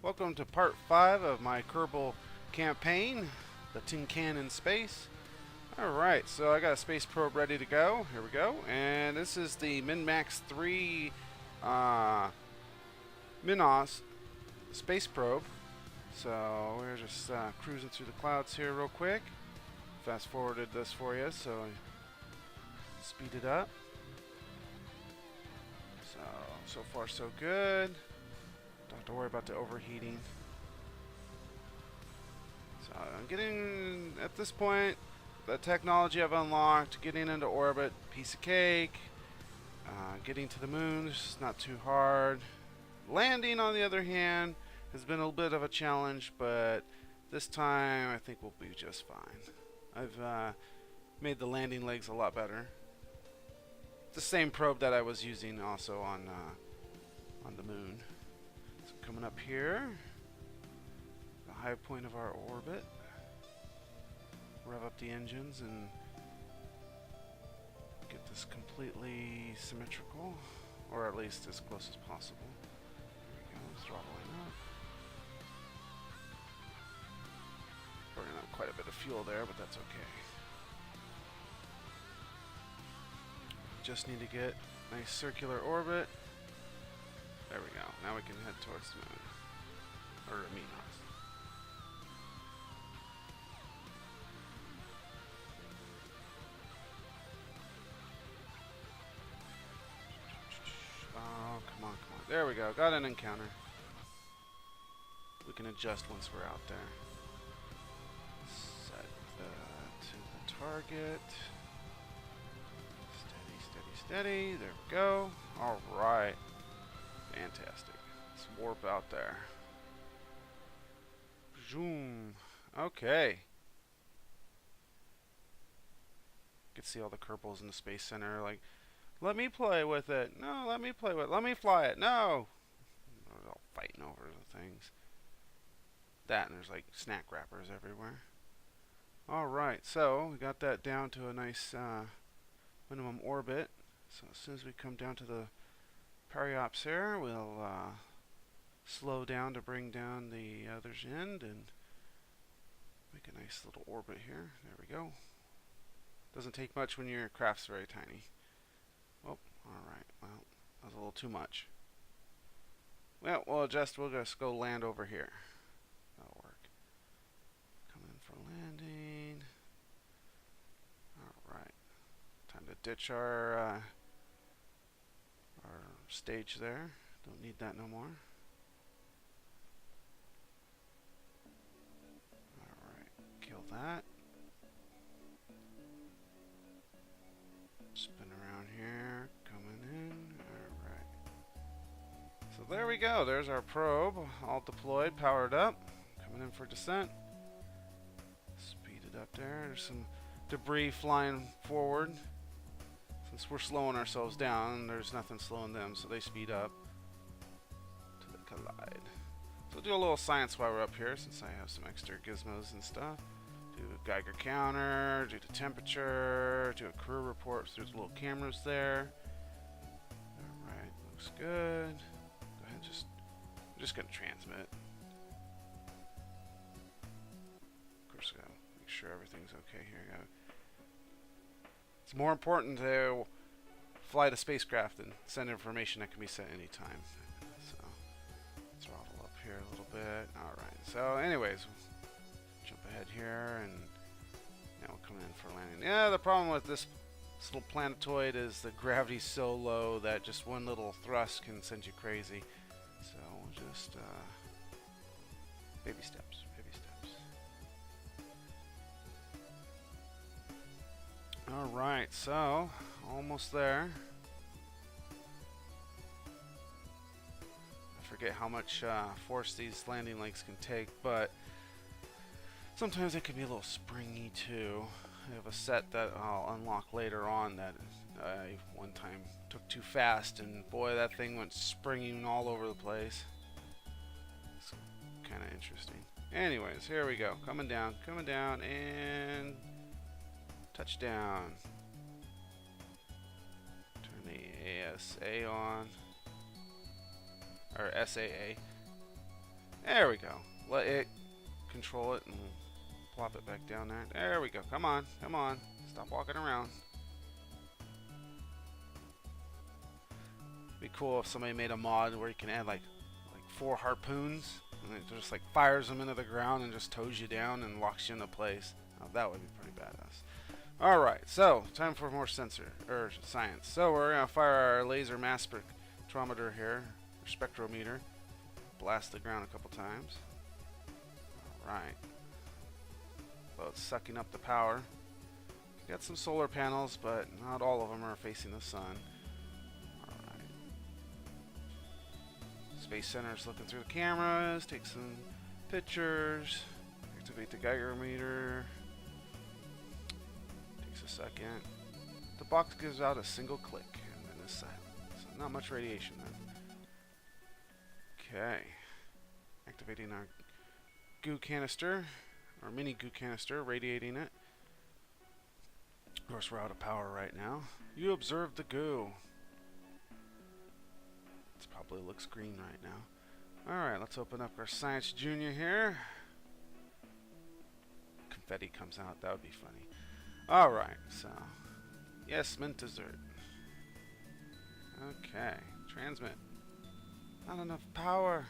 Welcome to part 5 of my Kerbal campaign, the Tin Can in Space. Alright, so I got a space probe ready to go. Here we go. And this is the Minmax 3 Minmus space probe. So we're just cruising through the clouds here real quick. Fast forwarded this for you, so speed it up. So far so good. Don't have to worry about the overheating. So I'm getting, at this point, the technology I've unlocked, getting into orbit, piece of cake. Getting to the moon is not too hard. Landing, on the other hand, has been a little bit of a challenge, but this time I think we'll be just fine. I've made the landing legs a lot better. The same probe that I was using also on the moon. So coming up here, the high point of our orbit. Rev up the engines and get this completely symmetrical, or at least as close as possible. There we go, throttling up. Burning up quite a bit of fuel there, but that's okay. Just need to get a nice circular orbit. There we go. Now we can head towards the moon. Or Minmus. Oh, come on. There we go. Got an encounter. We can adjust once we're out there. Set to the target. Steady. There we go. Alright. Fantastic. Let's warp out there. Zoom. Okay. You can see all the Kerbals in the Space Center like, let me play with it. No, let me play with it. Let me fly it. No. They're all fighting over the things. That, and there's like snack wrappers everywhere. Alright, so we got that down to a nice minimum orbit. So as soon as we come down to the periops here, we'll slow down to bring down the other's end and make a nice little orbit here. There we go. Doesn't take much when your craft's very tiny. Oh, alright. Well, that was a little too much. Well, we'll just go land over here. That'll work. Come in for landing. Alright. Time to ditch our stage there. Don't need that no more. Alright, kill that. Spin around here, coming in. Alright. So there we go. There's our probe, all deployed, powered up. Coming in for descent. Speed it up there. There's some debris flying forward. Since we're slowing ourselves down, there's nothing slowing them, so they speed up to the collide. So we'll do a little science while we're up here, since I have some extra gizmos and stuff. Do a Geiger counter, do the temperature, do a crew report through the little cameras there. Alright, looks good. Go ahead, I'm just going to transmit. Of course, gotta make sure everything's okay here. It's more important to fly the spacecraft and send information that can be sent anytime. So, throttle up here a little bit. Alright, so anyways, jump ahead here and now we'll come in for landing. Yeah, the problem with this little planetoid is the gravity's so low that just one little thrust can send you crazy. So we'll just baby steps. Alright, so almost there. I forget how much force these landing legs can take, but sometimes it can be a little springy too. I have a set that I'll unlock later on that I one time took too fast, and boy, that thing went springing all over the place. It's kind of interesting. Anyways, here we go. Coming down, and touchdown. Turn the ASA on. Or SAA. There we go. Let it control it and plop it back down there. There we go. Come on. Come on. Stop walking around. Be cool if somebody made a mod where you can add like 4 harpoons and it just like fires them into the ground and just tows you down and locks you into place. Oh, that would be pretty badass. Alright, so time for more science. So we're gonna fire our laser mass spectrometer here, or spectrometer. Blast the ground a couple times. Alright. So it's sucking up the power. Got some solar panels, but not all of them are facing the sun. Space Center is looking through the cameras, take some pictures, activate the Geiger meter. Takes a second. The box gives out a single click and then is silent. So not much radiation then. Okay. Activating our goo canister, our mini goo canister, radiating it. Of course, we're out of power right now. You observe the goo. Probably looks green right now. Alright, let's open up our Science Junior here. Confetti comes out, that would be funny. Alright, so yes, mint dessert. Okay, transmit. Not enough power.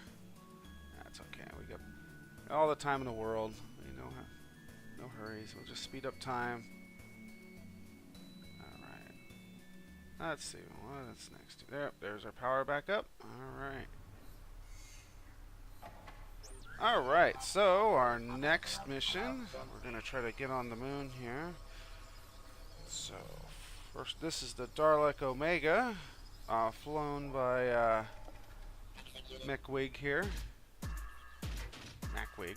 That's okay, we got all the time in the world. You know, no hurries, we'll just speed up time. Let's see, what's next? There's our power back up. Alright, so our next mission, we're going to try to get on the moon here. So, first, this is the Dalek Omega, flown by McWig here. Macwig.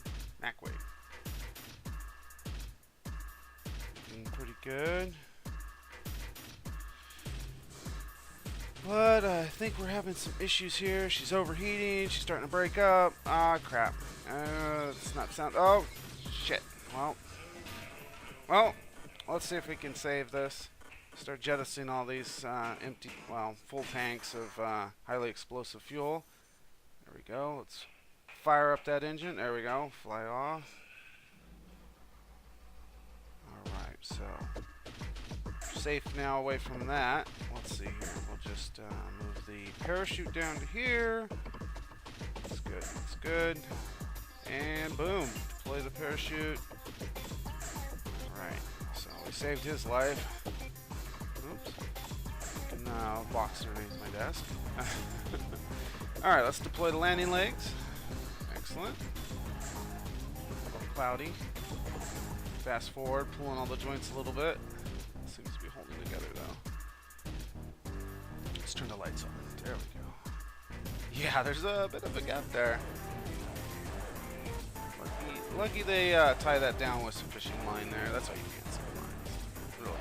Looking pretty good. But I think we're having some issues here. She's overheating. She's starting to break up. Ah, crap. It's not sound. Oh, shit. Well, let's see if we can save this. Start jettisoning all these full tanks of highly explosive fuel. There we go. Let's fire up that engine. There we go. Fly off. Alright, so safe now away from that. Let's see here. We'll just move the parachute down to here. That's good. That's good. And boom. Deploy the parachute. Alright. So we saved his life. Oops. And now box underneath my desk. Alright, let's deploy the landing legs. Excellent. A little cloudy. Fast forward, pulling all the joints a little bit. Seems to be holding together though. Let's turn the lights on. There we go. Yeah, there's a bit of a gap there. Lucky they tie that down with some fishing line there. That's why you can't see the lines. Real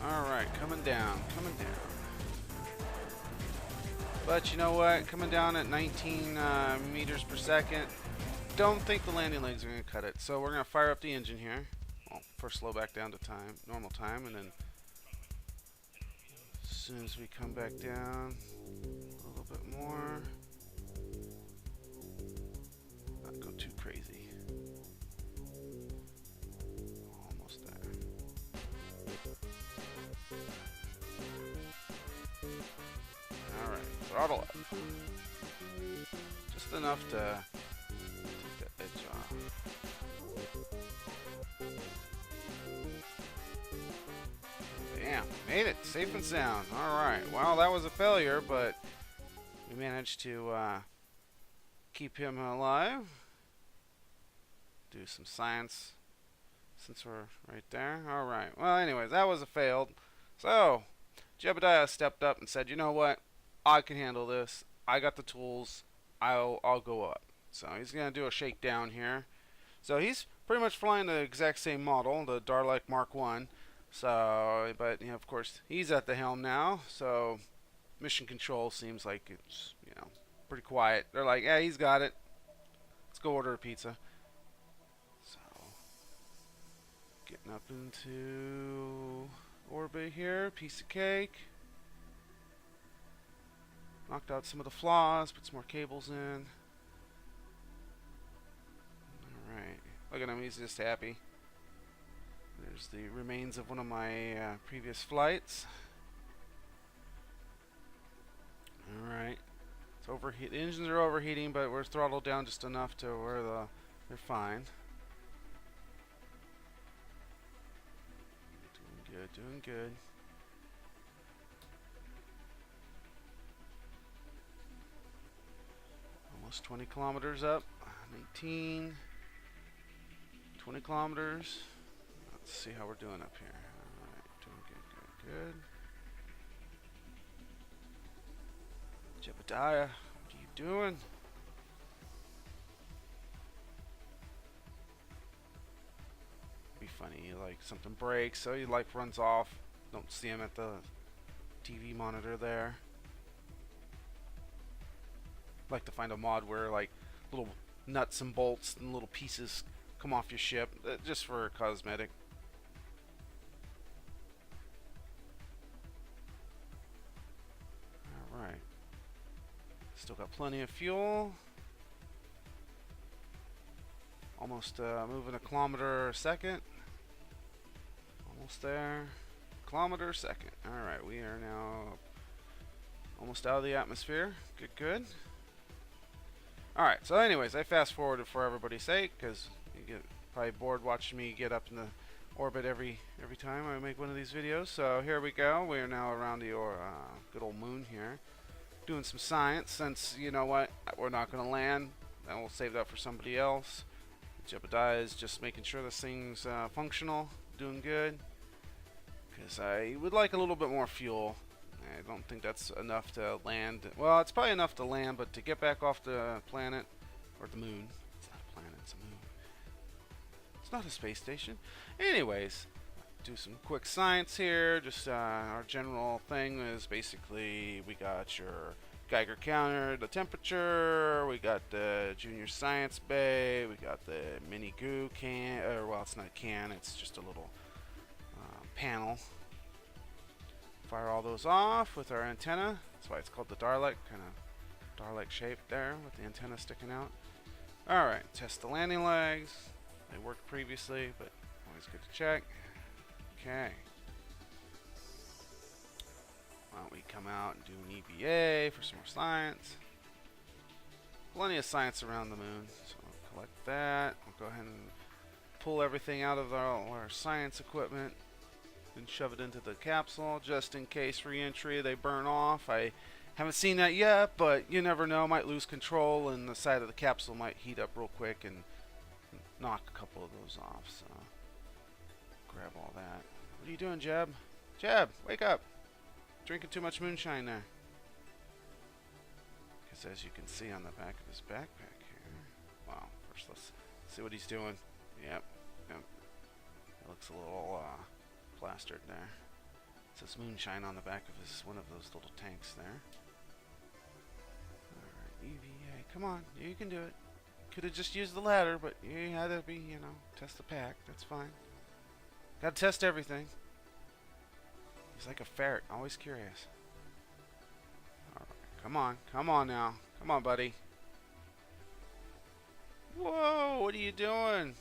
hard. Alright, coming down. But you know what? Coming down at 19 meters per second. Don't think the landing legs are going to cut it. So we're going to fire up the engine here. Well, first slow back down to normal time, and then as soon as we come back down a little bit more, not go too crazy. Almost there. Alright, throttle up. Just enough to take that edge off. Bam, made it, safe and sound. Alright, well that was a failure, but we managed to keep him alive. Do some science since we're right there. Alright, well anyways, that was a failed. So, Jebediah stepped up and said, you know what, I can handle this. I got the tools. I'll go up. So he's going to do a shakedown here. So he's pretty much flying the exact same model, the Dalek Mark 1. So, but you know, of course, he's at the helm now. So mission control seems like it's, you know, pretty quiet. They're like, yeah, he's got it. Let's go order a pizza. So, getting up into orbit here. Piece of cake. Knocked out some of the flaws, put some more cables in. Look at him, he's just happy. There's the remains of one of my previous flights. Alright. It's overheat. The engines are overheating, but we're throttled down just enough to where they're fine. Doing good, doing good. Almost 20 kilometers up. 19. 20 kilometers. Let's see how we're doing up here. Alright, doing good, good, good. Jebediah, what are you doing? Be funny, like something breaks, so he like runs off. Don't see him at the TV monitor there. Like to find a mod where like little nuts and bolts and little pieces come off your ship, just for cosmetic. Alright. Still got plenty of fuel. Almost moving a kilometer a second. Almost there. Kilometer a second. Alright, we are now almost out of the atmosphere. Good, good. Alright, so anyways, I fast forwarded for everybody's sake, because you get probably bored watching me get up in the orbit every time I make one of these videos. So here we go. We are now around the good old moon here. Doing some science, since, you know what, we're not going to land. Then we'll save that for somebody else. Jebediah is just making sure this thing's functional, doing good. Because I would like a little bit more fuel. I don't think that's enough to land. Well, it's probably enough to land, but to get back off the planet, or the moon. It's not a planet, it's a moon. It's not a space station. Anyways, do some quick science here. Just our general thing is basically we got your Geiger counter, the temperature, we got the junior science bay, we got the mini goo can, or well, it's not a can, it's just a little panel. Fire all those off with our antenna. That's why it's called the Dalek, kind of Dalek shape there with the antenna sticking out. Alright, test the landing legs. They worked previously, but always good to check. Okay. Why don't we come out and do an EVA for some more science. Plenty of science around the moon, so we'll collect that. We'll go ahead and pull everything out of our science equipment and shove it into the capsule just in case re-entry they burn off. I haven't seen that yet, but you never know, might lose control and the side of the capsule might heat up real quick and knock a couple of those off. So grab all that. What are you doing, Jeb? Jeb, wake up! Drinking too much moonshine there. Because as you can see on the back of his backpack here, wow, first let's see what he's doing. Yep. It looks a little plastered there. It says moonshine on the back of his one of those little tanks there. Alright, EVA. Come on, you can do it. Could have just used the ladder, but you had to be, you know, test the pack. That's fine. Gotta test everything. He's like a ferret, always curious. Alright, come on now. Come on, buddy. Whoa, what are you doing?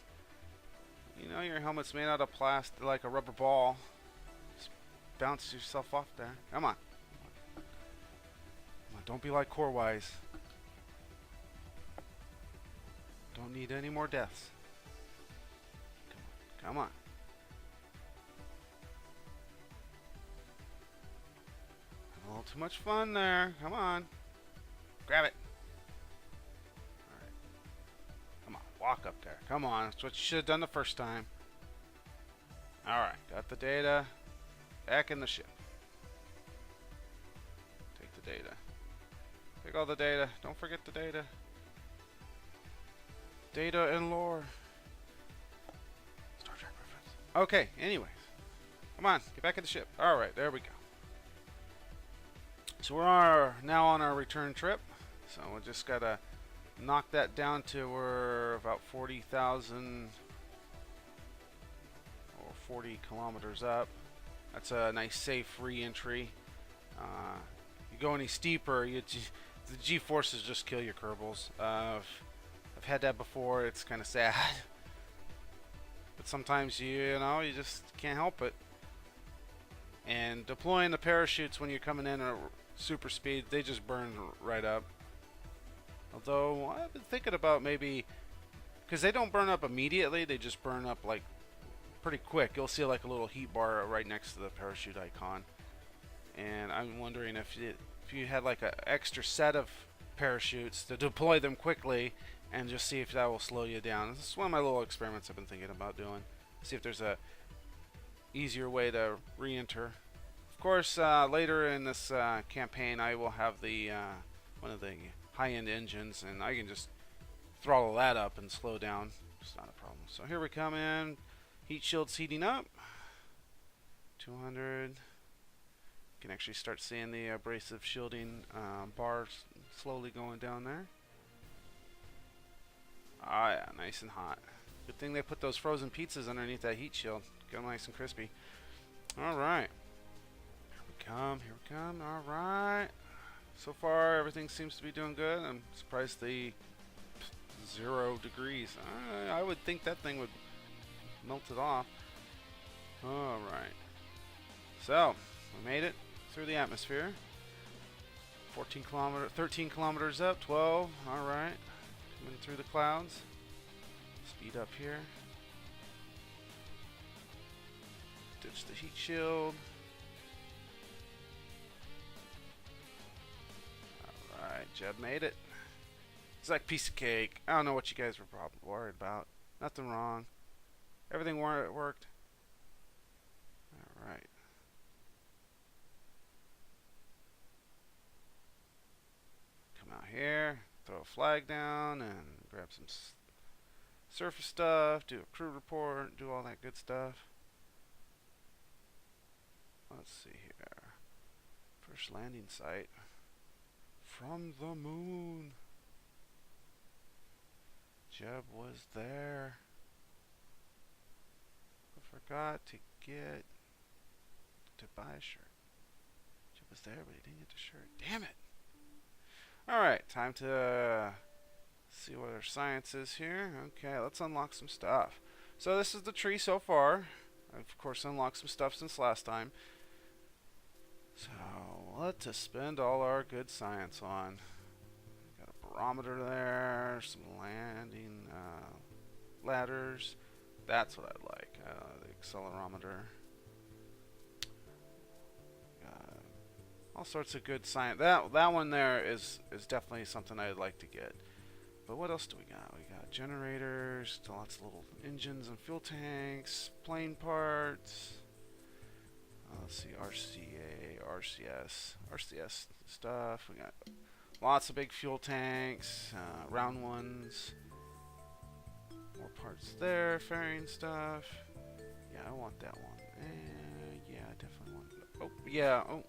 You know your helmet's made out of plastic, like a rubber ball. Just bounce yourself off there. Come on. Come on, don't be like Corewise. Don't need any more deaths. Come on. A little too much fun there. Come on. Grab it. Alright. Come on. Walk up there. Come on. That's what you should have done the first time. Alright. Got the data. Back in the ship. Take the data. Take all the data. Don't forget the data. Data and lore. Star Trek reference. Okay, anyways. Come on, get back in the ship. Alright, there we go. So we're now on our return trip. So we just gotta knock that down to we're about 40,000 or 40 kilometers up. That's a nice safe re-entry. You go any steeper, the G-forces just kill your Kerbals. I've had that before. It's kind of sad. But sometimes you just can't help it. And deploying the parachutes when you're coming in at super speed, they just burn right up. Although I've been thinking about maybe, because they don't burn up immediately, they just burn up like pretty quick. You'll see like a little heat bar right next to the parachute icon. And I'm wondering if you had like an extra set of parachutes to deploy them quickly and just see if that will slow you down. This is one of my little experiments I've been thinking about doing. See if there's a easier way to re-enter. Of course, later in this campaign, I will have the one of the high-end engines, and I can just throttle that up and slow down. It's not a problem. So here we come in. Heat shield's heating up. 200. You can actually start seeing the abrasive shielding bars slowly going down there. Ah, yeah, nice and hot. Good thing they put those frozen pizzas underneath that heat shield. Get them nice and crispy. Alright. Here we come, here we come. Alright. So far, everything seems to be doing good. I'm surprised the 0 degrees. I would think that thing would melt it off. Alright. So, we made it through the atmosphere. 13 kilometers up, 12. Alright. Coming through the clouds. Speed up here. Ditch the heat shield. Alright, Jeb made it. It's like a piece of cake. I don't know what you guys were probably worried about. Nothing wrong. Everything worked. Alright. Come out here, throw a flag down, and grab some surface stuff, do a crew report, do all that good stuff. Let's see here. First landing site. From the moon. Jeb was there. I forgot to buy a shirt. Jeb was there, but he didn't get the shirt. Damn it! Alright, time to see what our science is here. Okay, let's unlock some stuff. So this is the tree so far. I've, of course, unlocked some stuff since last time. So, what to spend all our good science on. Got a barometer there, some landing ladders. That's what I like. The accelerometer. All sorts of good science. That one there is definitely something I'd like to get. But what else do we got? We got generators, lots of little engines and fuel tanks, plane parts. Let's see, RCS stuff. We got lots of big fuel tanks, round ones. More parts there, fairing stuff. Yeah, I want that one. Yeah, I definitely want that. Oh, yeah. Oh,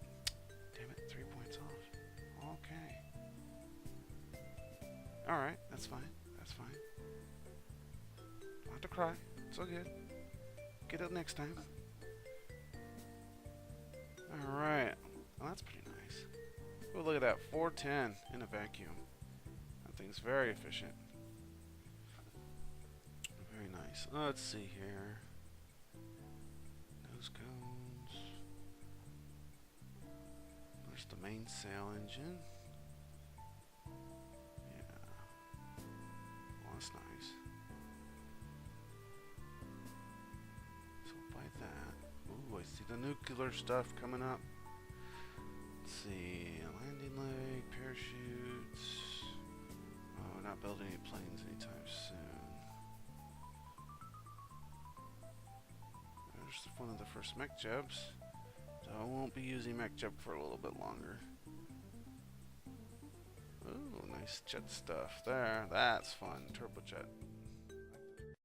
damn it, 3 points off. Okay. Alright, that's fine. That's fine. Don't have to cry. It's all good. Get it next time. Alright. Well, that's pretty nice. Oh, look at that. 410 in a vacuum. That thing's very efficient. Very nice. Let's see here. Nose cones. There's the main sail engine. Yeah. Well, that's nice. So buy that. Ooh, I see the nuclear stuff coming up. Let's see. Landing leg, parachutes. Oh, we're not building any planes anytime soon. There's one of the first mech jebs. So I won't be using mech jeb for a little bit longer. Ooh, nice jet stuff there. That's fun. Turbojet.